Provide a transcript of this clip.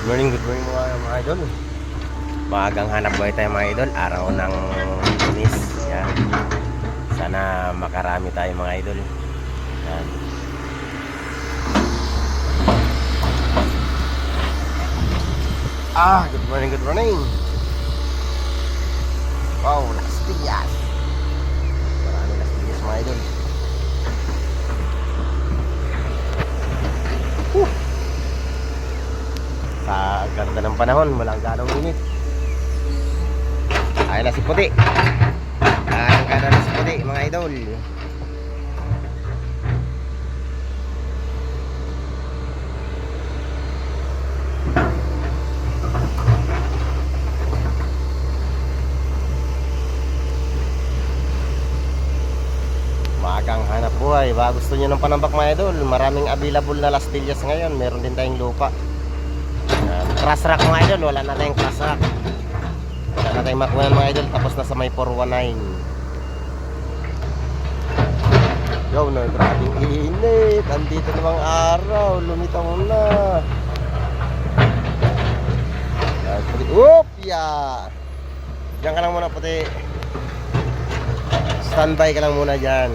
Good morning mga idol. Maagang hanap buhay tayo mga idol. Araw ng Lunes. Yan. Sana makarami tayo mga idol. Yan. Good morning, good morning. Wow, Las Piñas. Marami Las Piñas mga idol. Sa ganda ng panahon, walang ganong init. Ayun na si Puti. Ang ganda na si Puti mga idol. Maagang hanap buhay. Baka gusto nyo ng panambak mga idol, maraming available na Las Piñas ngayon. Meron din tayong lupa. Crash rack mga idol, wala na tayong crash rack. Wala na tayong makuha mga idol. Tapos na sa may 419. Yo, no, grabing init. Andito namang araw, lumitaw na. Oop, yeah. Diyan ka lang muna Puti. Standby ka lang muna dyan.